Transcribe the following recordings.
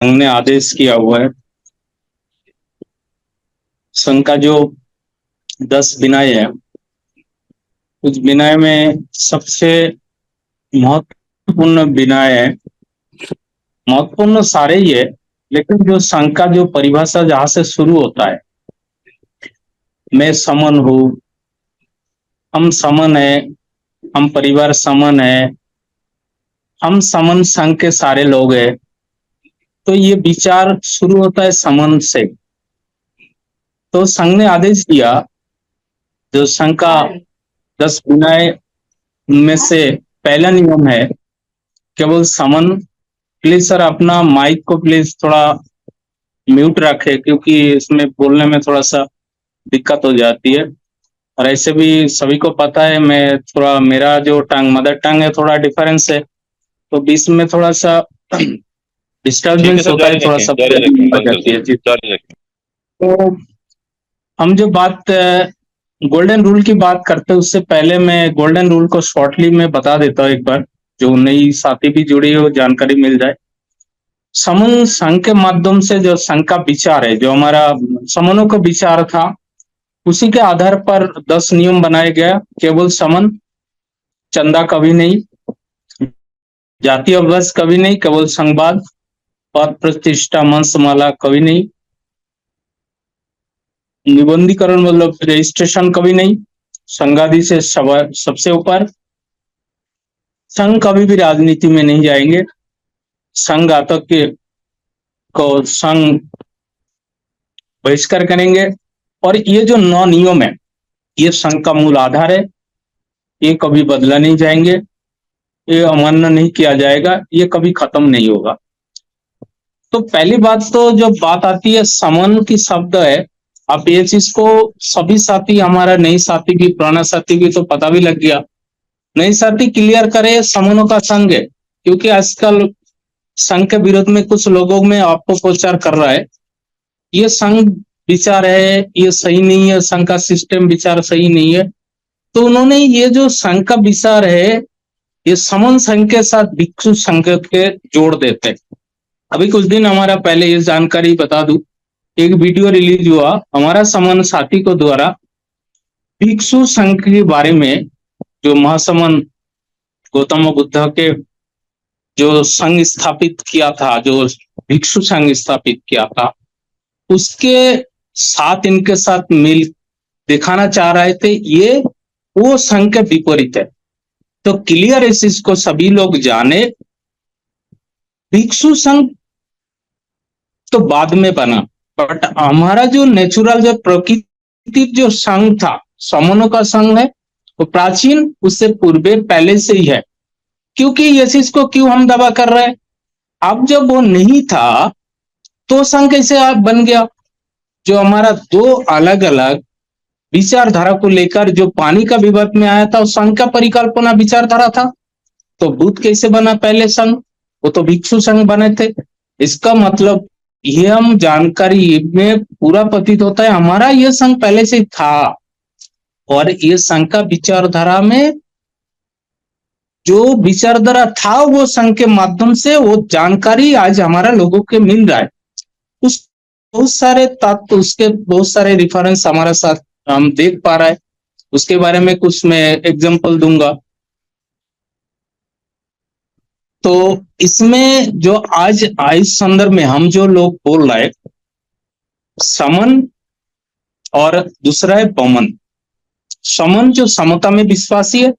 ने आदेश किया हुआ है। संघ का जो 10 विनय है, उस विनय में सबसे महत्वपूर्ण विनय है, महत्वपूर्ण सारे ही है, लेकिन जो संघ का जो परिभाषा जहां से शुरू होता है, मैं समन हूँ, हम समन है, हम परिवार समन है, हम समन संघ के सारे लोग हैं। तो ये विचार शुरू होता है समन से। तो संघ ने आदेश दिया, जो संघ का 10 विनय में से पहला नियम है, केवल समन। प्लीज सर अपना माइक को प्लीज थोड़ा म्यूट रखे, क्योंकि इसमें बोलने में थोड़ा सा दिक्कत हो जाती है। और ऐसे भी सभी को पता है, मैं थोड़ा, मेरा जो टंग मदर टंग है थोड़ा डिफरेंस है, तो बीच में थोड़ा सा ठीक है डिस्टर्बेंस सर, होता है, जारी थोड़ा रखें, सा जारी रखें, प्रॉब्लम हो अंकल जाती सर, है जी। जारी रखें। तो हम जो बात गोल्डन रूल की बात करते हैं, उससे पहले मैं गोल्डन रूल को शॉर्टली में बता देता हूँ एक बार, जो नई साथी भी जुड़ी हो जानकारी मिल जाए। समन संघ के माध्यम से जो संघ का विचार है, जो हमारा समनों का विचार था, उसी के आधार पर 10 नियम बनाए गया। केवल समन, चंदा कभी नहीं, जातीय अवकाश कभी नहीं, केवल संवाद, पद प्रतिष्ठा मंचमाला कभी नहीं, निबंधीकरण मतलब रजिस्ट्रेशन कभी नहीं, संगादि से सबसे ऊपर, संघ कभी भी राजनीति में नहीं जाएंगे, संघ घातक के को संघ बहिष्कार करेंगे। और ये जो 9 नियम है, ये संघ का मूल आधार है, ये कभी बदला नहीं जाएंगे, ये अमान्य नहीं किया जाएगा, ये कभी खत्म नहीं होगा। तो पहली बात तो जब बात आती है समन की शब्द है, अब ये चीज को सभी साथी, हमारा नई साथी भी पुराना साथी भी तो पता भी लग गया। नई साथी क्लियर करे, समनों का संघ है, क्योंकि आजकल संघ के विरोध में कुछ लोगों में आपको प्रचार कर रहा है, ये संघ विचार है, ये सही नहीं है, संघ का सिस्टम विचार सही नहीं है। तो उन्होंने ये जो संघ का विचार है, ये समन संघ के साथ भिक्षु संघ के जोड़ देते हैं। अभी कुछ दिन हमारा पहले ये जानकारी बता दूं, एक वीडियो रिलीज हुआ हमारा समन साथी को द्वारा, भिक्षु संघ के बारे में, जो महासमन गौतम बुद्ध के जो संघ स्थापित किया था, जो भिक्षु संघ स्थापित किया था, उसके साथ इनके साथ मिल दिखाना चाह रहे थे, ये वो संघ के विपरीत है। तो क्लियर इस चीज को सभी लोग जाने, भिक्षु संघ तो बाद में बना, बट हमारा जो नेचुरल, जो प्रकृति जो संघ था, समनों का संघ है, वो प्राचीन, उससे पूर्वे पहले से ही है। क्योंकि ये चीज को क्यों हम दावा कर रहे हैं, अब जब वो नहीं था तो संघ कैसे आप बन गया। जो हमारा दो अलग अलग विचारधारा को लेकर जो पानी का विवाद में आया था, उस संघ का परिकल्पना विचारधारा था। तो बुद्ध कैसे बना पहले संघ, वो तो भिक्षु संघ बने थे। इसका मतलब ये हम जानकारी में पूरा प्रतीत होता है, हमारा ये संघ पहले से था, और ये संघ का विचारधारा में जो विचारधारा था, वो संघ के माध्यम से वो जानकारी आज हमारा लोगों के मिल रहा है। उस बहुत सारे तत्व, उसके बहुत सारे रिफरेंस हमारे साथ हम देख पा रहे हैं, उसके बारे में कुछ मैं एग्जांपल दूंगा। तो इसमें जो आज इस संदर्भ में हम जो लोग बोल रहे हैं, समन और दूसरा है पमन। समन जो समता में विश्वासी है,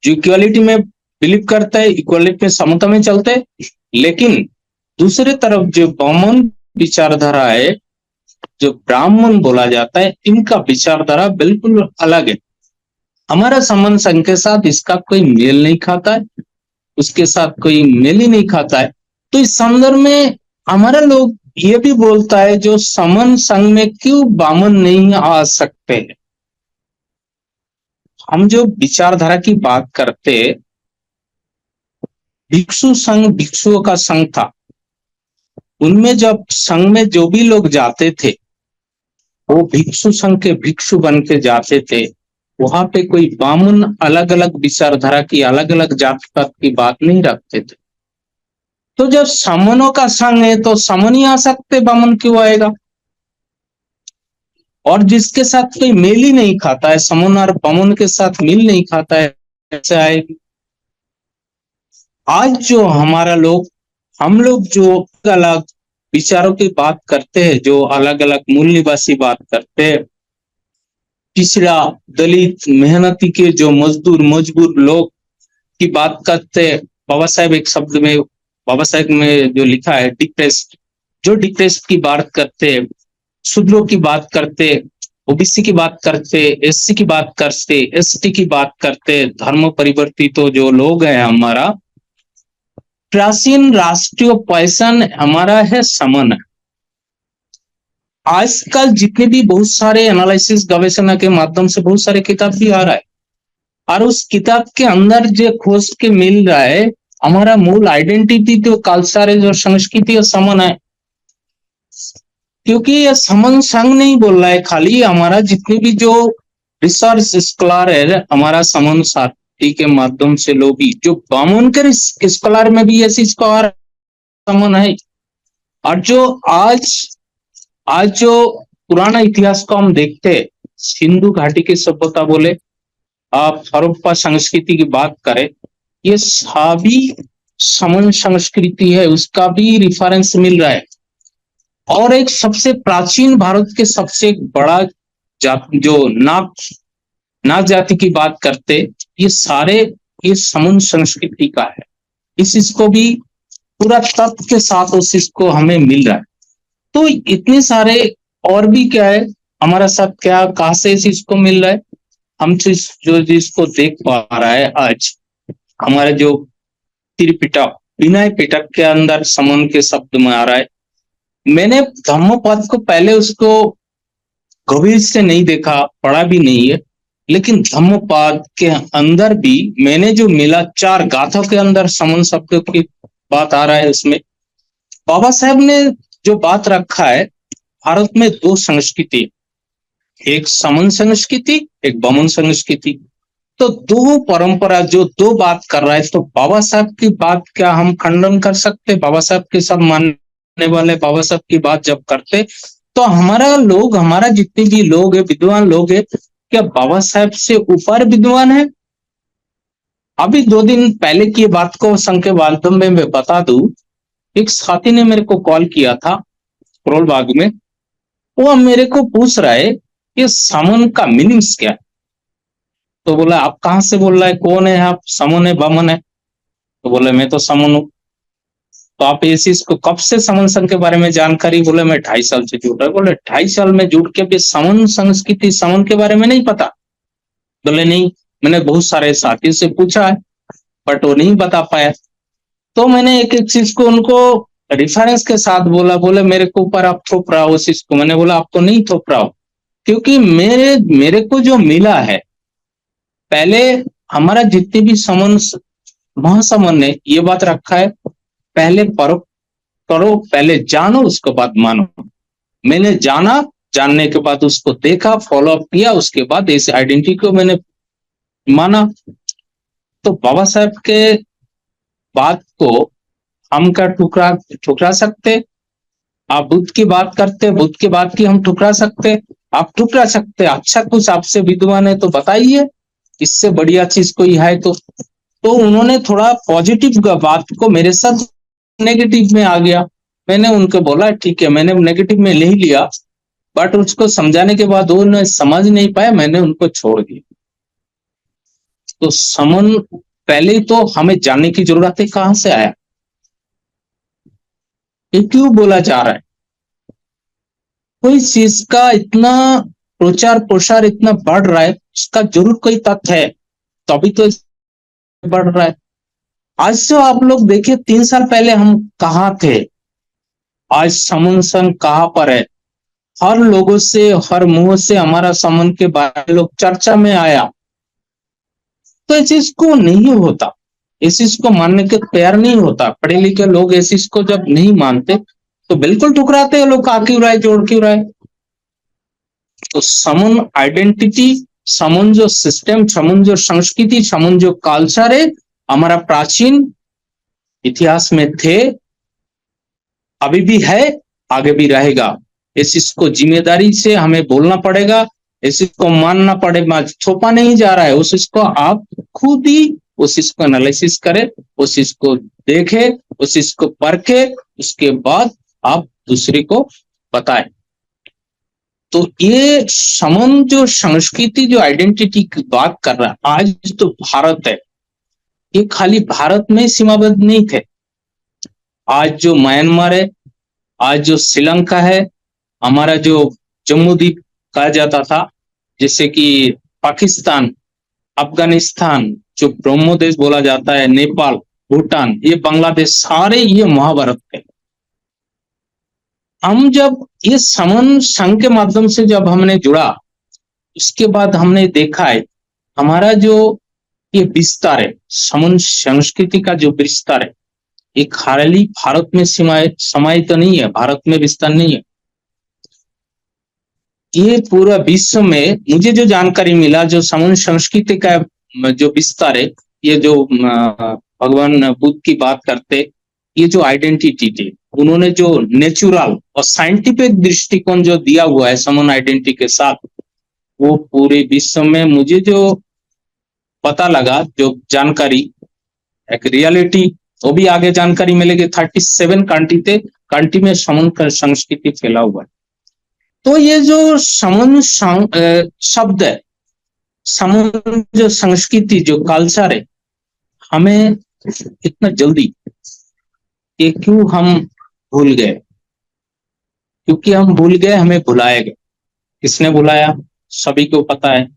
जो इक्वालिटी में बिलीव करता है, इक्वालिटी में समता में चलते हैं। लेकिन दूसरे तरफ जो पमन विचारधारा है, जो ब्राह्मण बोला जाता है, इनका विचारधारा बिल्कुल अलग है। हमारा समन संघ के साथ इसका कोई मेल नहीं खाता है, उसके साथ कोई मेल ही नहीं खाता है। तो इस संदर्भ में हमारा लोग ये भी बोलता है, जो समन संघ में क्यों बामन नहीं आ सकते। हम जो विचारधारा की बात करते, भिक्षु संघ भिक्षुओं का संघ था, उनमें जब संघ में जो भी लोग जाते थे, वो भिक्षु संघ के भिक्षु बन के जाते थे। वहां पे कोई बामन अलग अलग विचारधारा की, अलग अलग जात पात की बात नहीं रखते थे। तो जब समनों का संग है तो समन ही आ सकते, बमन क्यों आएगा? और जिसके साथ कोई मेल ही नहीं खाता है, समन और बमन के साथ मेल नहीं खाता है, कैसे आएगी? आज जो हमारा लोग, हम लोग जो अलग विचारों की बात करते हैं, जो अलग अलग मूल निवासी बात करते हैं, पिछड़ा, दलित, मेहनती के जो मजदूर मजबूर लोग की बात करते हैं, बाबा साहेब एक शब्द में, बाबा साहेब में जो लिखा है डिप्रेस्ड, जो डिप्रेस्ड की बात करते हैं, शूद्रों की बात करते, ओबीसी की बात करते, एससी की बात करते, एसटी की बात करते, धर्म परिवर्तित तो जो लोग हैं, हमारा प्राचीन राष्ट्रीय पहचान हमारा है समन। आजकल जितने भी बहुत सारे एनालिसिस गवेषणा के माध्यम से बहुत सारे किताब भी आ रहा है, और उस किताब के अंदर जो खोज के मिल रहा है, हमारा मूल आइडेंटिटी तो कल्चर है, जो संस्कृति और समन है। क्योंकि ये समन संग नहीं बोल रहा है खाली, हमारा जितने भी जो रिसर्च स्कॉलर है, हमारा समन साथी के माध्यम से लोग भी, जो बामन के स्कॉलर में भी ऐसी स्कॉलर समन है। और जो आज जो पुराना इतिहास को हम देखते हैं, सिंधु घाटी की सभ्यता बोले, आप हड़प्पा संस्कृति की बात करें, ये सभी समन संस्कृति है, उसका भी रिफरेंस मिल रहा है। और एक सबसे प्राचीन भारत के सबसे बड़ा जो नाग जाति की बात करते, ये सारे ये समन संस्कृति का है। इस चीज को भी पूरा तथ्य के साथ उस चीज को हमें मिल रहा है। तो इतने सारे और भी क्या है हमारा साथ, क्या कहां से इस चीज को मिल रहा है, हम जो जिसको देख पा रहा है आज, हमारे जो त्रिपिटक, विनय पिटक के अंदर समन के शब्द में आ रहा है। मैंने धम्मपद को पहले उसको गंभीर से नहीं देखा, पढ़ा भी नहीं है, लेकिन धम्मपद के अंदर भी मैंने जो मिला, 4 गाथों के अंदर समन शब्द की बात आ रहा है। उसमें बाबा साहब ने जो बात रखा है, भारत में 2 संस्कृति, एक समन संस्कृति, एक बमन संस्कृति। तो 2 परंपरा जो 2 बात कर रहा है, तो बाबा साहब की बात क्या हम खंडन कर सकते? बाबा साहब के सब मानने वाले बाबा साहब की बात जब करते, तो हमारा जितने भी लोग है, विद्वान लोग है, क्या बाबा साहब से ऊपर विद्वान है? अभी 2 दिन पहले की बात को संघ के माध्यम में मैं बता दूं, एक साथी ने मेरे को कॉल किया था करोल बाग में, वो मेरे को पूछ रहा है कि समन का मीनिंग्स क्या है। तो बोला आप कहां से बोल रहा है, कौन है आप, समन है बमन है? तो बोले मैं तो समन हूं। तो आप इस चीज को कब से समन संघ के बारे में जानकारी? बोले मैं 2.5 साल से जुड़ रहा है। बोले 2.5 साल में जुड़ के भी समन संस्कृति समन के बारे में नहीं पता? बोले नहीं, मैंने बहुत सारे साथी से पूछा है बट वो नहीं बता पाया। तो मैंने एक एक चीज को उनको रिफरेंस के साथ बोला, बोले मेरे को ऊपर आप थोप रहा हो उस चीज को। मैंने बोला आपको नहीं थोप रहा हो, क्योंकि मेरे को जो मिला है, पहले हमारा जितने भी समन महासमन ने ये बात रखा है, पहले करो, पहले जानो उसके बाद मानो। मैंने जाना, जानने के बाद उसको देखा, फॉलो अप किया, उसके बाद इस आइडेंटिटी को मैंने माना। तो बाबा साहब के बात को हम क्या ठुकरा सकते? आप बुद्ध की बात करते, बुद्ध की बात की हम ठुकरा सकते? आप ठुकरा सकते? अच्छा कुछ आपसे विद्वान है तो बताइए, इससे बढ़िया चीज कोई है तो उन्होंने थोड़ा पॉजिटिव बात को, मेरे साथ नेगेटिव में आ गया। मैंने उनको बोला ठीक है, मैंने नेगेटिव में ले लिया, बट उसको समझाने के बाद उन्होंने समझ नहीं पाया, मैंने उनको छोड़ दिया। तो समन पहले तो हमें जानने की जरूरत है, कहां से आया, ये क्यों बोला जा रहा है, कोई चीज का इतना प्रचार प्रसार इतना बढ़ रहा है, उसका जरूर कोई तथ्य है, तभी तो बढ़ रहा है। आज तो आप लोग देखिए 3 साल पहले हम कहाँ थे, आज समन संघ कहाँ पर है। हर लोगों से, हर मुंह से हमारा समन के बारे में लोग चर्चा में आया। तो इस चीज को नहीं होता, इस चीज को मानने के तैयार नहीं होता। पढ़े लिखे लोग इस चीज को जब नहीं मानते तो बिल्कुल ठुकराते हैं लोग, आ क्यों रहा है, जोड़ क्यों रहा है। तो समन आइडेंटिटी, समन जो सिस्टम, समन जो संस्कृति, समन जो कल्चर है, हमारा प्राचीन इतिहास में थे, अभी भी है, आगे भी रहेगा। इस चीज को जिम्मेदारी से हमें बोलना पड़ेगा, इस चीज को मानना पड़ेगा। थोपा नहीं जा रहा है, उस चीज को आप खुद ही उस चीज को एनालिसिस करें, उस चीज को देखे, उस चीज को परखे, उसके बाद आप दूसरे को बताएं। तो ये समन जो संस्कृति, जो आइडेंटिटी की बात कर रहा है, आज तो भारत है, ये खाली भारत में सीमाबद्ध नहीं थे। आज जो म्यांमार है, आज जो श्रीलंका है, हमारा जो जम्मू द्वीप कहा जाता था, जैसे कि पाकिस्तान, अफगानिस्तान, जो ब्रह्मो देश बोला जाता है, नेपाल, भूटान, ये बांग्लादेश, सारे ये महाभारत थे। हम जब ये समन संघ के माध्यम से जब हमने जुड़ा, उसके बाद हमने देखा है हमारा जो ये विस्तार है, समन संस्कृति का जो विस्तार है, ये खाली भारत में समाहित तो नहीं है, भारत में विस्तार नहीं है, ये पूरा विश्व में। मुझे जो जानकारी मिला, जो समन संस्कृति का जो विस्तार है, ये जो भगवान बुद्ध की बात करते, ये जो आइडेंटिटी थी, उन्होंने जो नेचुरल और साइंटिफिक दृष्टिकोण जो दिया हुआ है समन आइडेंटिटी के साथ, वो पूरे विश्व में मुझे जो पता लगा, जो जानकारी, एक रियलिटी, वो भी आगे जानकारी मिलेगी। 37 कंट्री में समन का संस्कृति फैला हुआ है। तो ये जो समन शब्द है, समन जो संस्कृति, जो कल्चर है, हमें इतना जल्दी ये क्यों हम भूल गए? क्योंकि हम भूल गए, हमें भुलाया गया। किसने बुलाया? सभी को पता है।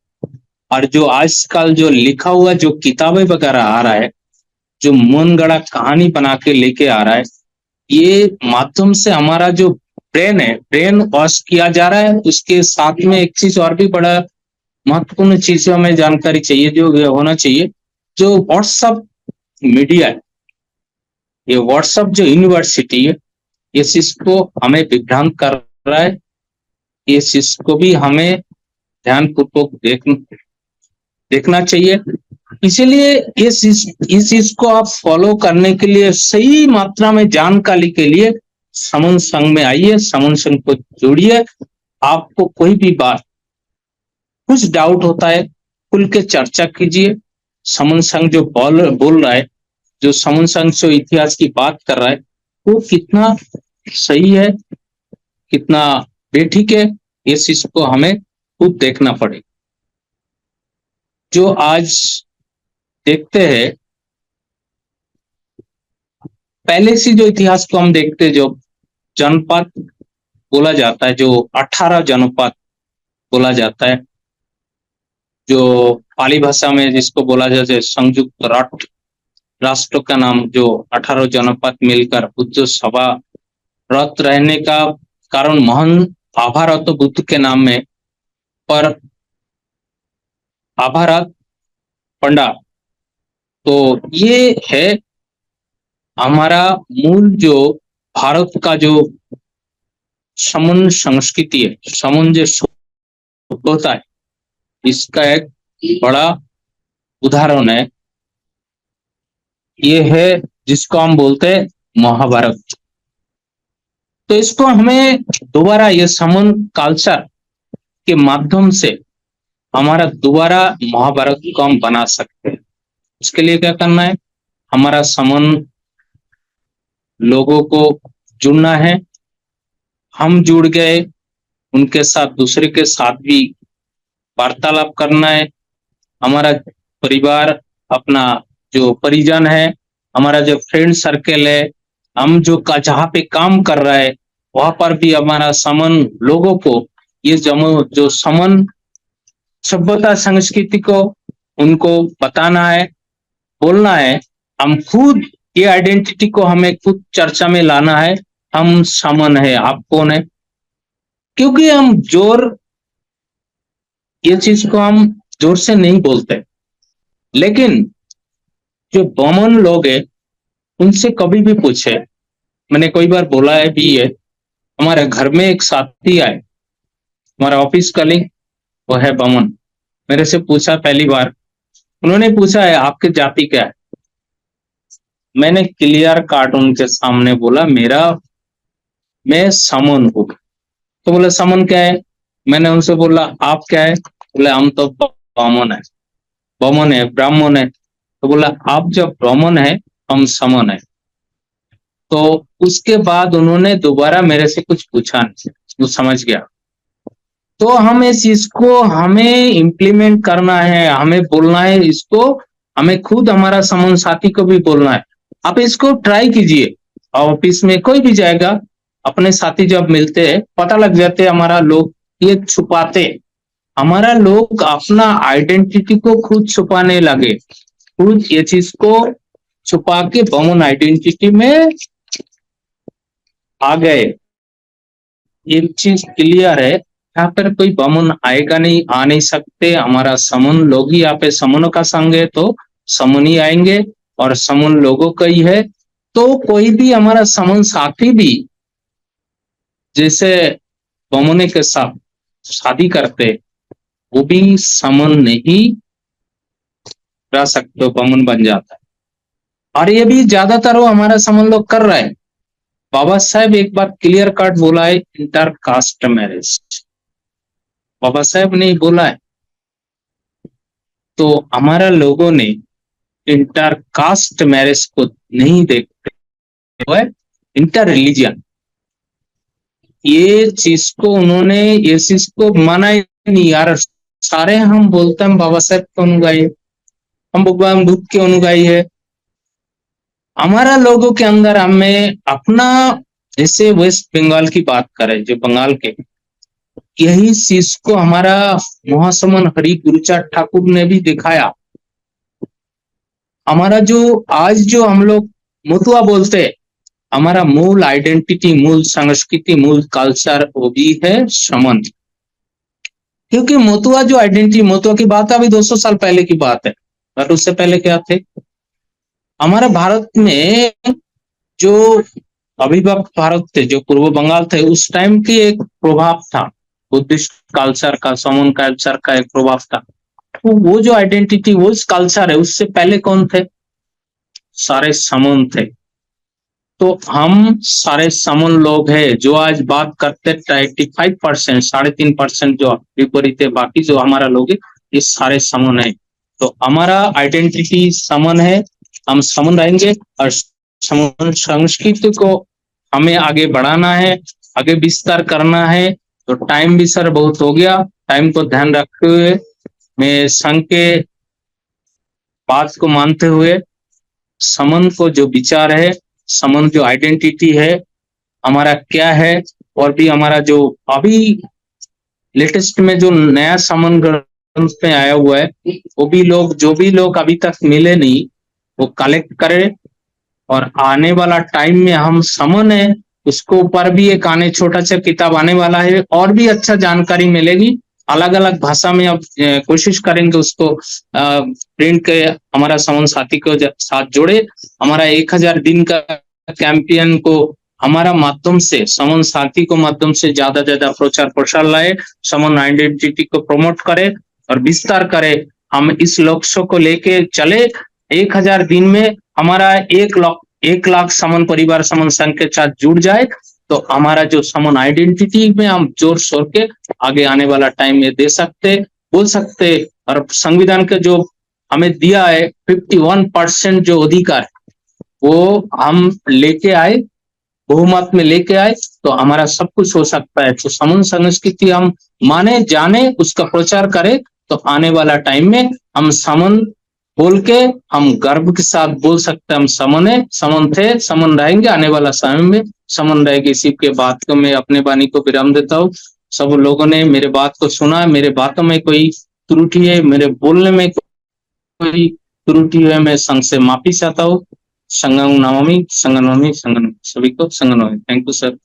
और जो आजकल जो लिखा हुआ जो किताबें वगैरह आ रहा है, जो मन गढ़ा कहानी बना के लेके आ रहा है, ये माध्यम से हमारा जो ब्रेन है, ब्रेन वॉश किया जा रहा है। उसके साथ में एक चीज और भी बड़ा महत्वपूर्ण चीज हमें जानकारी चाहिए, जो होना चाहिए, जो व्हाट्सएप मीडिया है, ये व्हाट्सएप जो यूनिवर्सिटी है, इस चीज को हमें विभ्रांत कर रहा है। इस चीज को भी हमें ध्यानपूर्वक देखना चाहिए। इसीलिए इस चीज को आप फॉलो करने के लिए, सही मात्रा में जानकारी के लिए समन संघ में आइए, समन संघ को जोड़िए। आपको कोई भी बात, कुछ डाउट होता है, खुल के चर्चा कीजिए। समन संघ जो बोल रहा है, जो समन संघ जो इतिहास की बात कर रहा है, वो कितना सही है, कितना बेठीक है, इस चीज को हमें खुद देखना पड़ेगा। जो आज देखते हैं, पहले से जो इतिहास को हम देखते, जो जनपद बोला जाता है, जो 18 जनपद बोला जाता है, जो पाली भाषा में जिसको बोला जाता है संयुक्त राष्ट्र का नाम, जो 18 जनपद मिलकर बुद्ध सभा रत रहने का कारण महान आभारत बुद्ध के नाम में, पर आभारत पंडा। तो ये है हमारा मूल जो भारत का जो समन संस्कृति है, समन जो होता है, इसका एक बड़ा उदाहरण है, ये है जिसको हम बोलते हैं महाभारत। तो इसको हमें दोबारा ये समन कल्चर के माध्यम से हमारा दोबारा महाभारत को हम बना सकते हैं। उसके लिए क्या करना है? हमारा समन लोगों को जुड़ना है। हम जुड़ गए, उनके साथ, दूसरे के साथ भी वार्तालाप करना है। हमारा परिवार, अपना जो परिजन है, हमारा जो फ्रेंड सर्कल है, हम जो जहाँ पे काम कर रहा है, वहां पर भी हमारा समन लोगों को ये जो समन सभ्यता संस्कृति को उनको बताना है, बोलना है। हम खुद ये आइडेंटिटी को हमें खुद चर्चा में लाना है। हम समन है, आप कौन है? क्योंकि हम ये चीज को हम जोर से नहीं बोलते, लेकिन जो बमन लोग है, उनसे कभी भी पूछे, मैंने कई बार बोला है भी है, हमारे घर में एक साथी आए, हमारा ऑफिस कलीग, वो है बमन। मेरे से पूछा पहली बार, उन्होंने पूछा है आपकी जाति क्या है? मैंने क्लियर काट उनके सामने बोला, मेरा मैं समन हूँ। तो बोले समन क्या है? मैंने उनसे बोला आप क्या है? बोले हम तो ब्राह्मण है। ब्राह्मण है, ब्राह्मण है। तो बोला आप जब ब्राह्मण है, हम समन है। तो उसके बाद उन्होंने दोबारा मेरे से कुछ पूछा नहीं, वो समझ गया। तो हम इस चीज को हमें इम्प्लीमेंट करना है, हमें बोलना है इसको, हमें खुद हमारा समूह साथी को भी बोलना है। आप इसको ट्राई कीजिए, ऑफिस में कोई भी जाएगा, अपने साथी जब मिलते हैं पता लग जाते हैं हमारा लोग ये छुपाते, हमारा लोग अपना आइडेंटिटी को खुद छुपाने लगे, खुद ये चीज को छुपा के बमन आइडेंटिटी में आ गए। एक चीज क्लियर है, यहाँ पर कोई बमन आएगा नहीं, आ नहीं सकते। हमारा समून लोग ही यहाँ पे समून का संग है, तो समून ही आएंगे और समून लोगों का ही है। तो कोई भी हमारा समून साथी भी जैसे बमुने के साथ शादी करते, वो भी समून नहीं रह सकते, बमुन बन जाता है। और ये भी ज्यादातर वो हमारा समून लोग कर रहे हैं। बाबा साहेब एक बार क्लियर कट बोला है, inter caste marriage Baba Saheb ने बोला है। तो हमारा लोगों ने इंटर कास्ट मैरिज को नहीं देखते हुए इंटर रिलीजियन ये चीज को उन्होंने ये चीज को माना ही नहीं यार। सारे हम बोलते हैं बाबा साहेब के अनुयायी, हम भगवान बुद्ध के अनुयायी है। हमारा लोगों के अंदर हमें अपना, जैसे वेस्ट बंगाल की बात करें, जो बंगाल के, यही चीज को हमारा महासमन हरि गुरुचार ठाकुर ने भी दिखाया। हमारा जो आज जो हम लोग मुतुआ बोलते हैं, हमारा मूल आइडेंटिटी, मूल संस्कृति, मूल कल्चर वो भी है समन। क्योंकि मोतुआ जो आइडेंटिटी, मोतुआ की बात अभी 200 साल पहले की बात है, बट उससे पहले क्या थे हमारे भारत में? जो अभिभक्त भारत थे, जो पूर्व बंगाल थे, उस टाइम की एक प्रभाव था बुद्धिस्ट कल्चर का, समन कल्चर का एक प्रभाव था। तो वो जो आइडेंटिटी, वो कल्चर है, उससे पहले कौन थे? सारे समन थे। तो हम सारे समन लोग हैं जो आज बात करते 85%, 3.5% जो विपरीत है, बाकी जो हमारा लोग है ये सारे समन है। तो हमारा आइडेंटिटी समन है, हम समन रहेंगे और समन संस्कृति को हमें आगे बढ़ाना है, आगे विस्तार करना है। तो टाइम भी सर बहुत हो गया, टाइम को ध्यान रखते हुए मैं संघ के बात को मानते हुए समन को जो विचार है, समन जो आइडेंटिटी है हमारा क्या है, और भी हमारा जो अभी लेटेस्ट में जो नया समन ग्रंथ में आया हुआ है, वो भी लोग, जो भी लोग अभी तक मिले नहीं, वो कलेक्ट करें। और आने वाला टाइम में हम समन है उसको ऊपर भी एक आने छोटा सा किताब आने वाला है, और भी अच्छा जानकारी मिलेगी अलग अलग भाषा में। अब कोशिश करेंगे उसको प्रिंट के हमारा समन साथी को साथ जोड़े। हमारा 1000 दिन का कैंपेन को हमारा माध्यम से, समन साथी को माध्यम से ज्यादा प्रचार प्रसार लाए, समन आइडेंटिटी को प्रमोट करे और विस्तार करे। हम इस लक्ष्य को लेके चले, 1000 दिन में हमारा 1 लाख समन परिवार समन संघ के साथ जुड़ जाए, तो हमारा जो समन आइडेंटिटी में हम जोर शोर के आगे आने वाला टाइम में दे सकते, बोल सकते। और संविधान के जो हमें दिया है 51% जो अधिकार, वो हम लेके आए, बहुमत में लेके आए, तो हमारा सब कुछ हो सकता है। तो समन संस्कृति हम माने जाने, उसका प्रचार करें, तो आने वाला टाइम में हम समन बोल के हम गर्व के साथ बोल सकते हैं हम समन है, समन थे, समन रहेंगे, आने वाला समय में समन रहेगी। इसी के बात को मैं अपने वाणी को विराम देता हूँ। सब लोगों ने मेरे बात को सुना, मेरे बातों में कोई त्रुटि है, मेरे बोलने में कोई त्रुटि है, मैं संघ से माफी चाहता हूँ। संगम नवमी, संगम नवमी, संगम सभी को संगम नवमी। Thank you sir.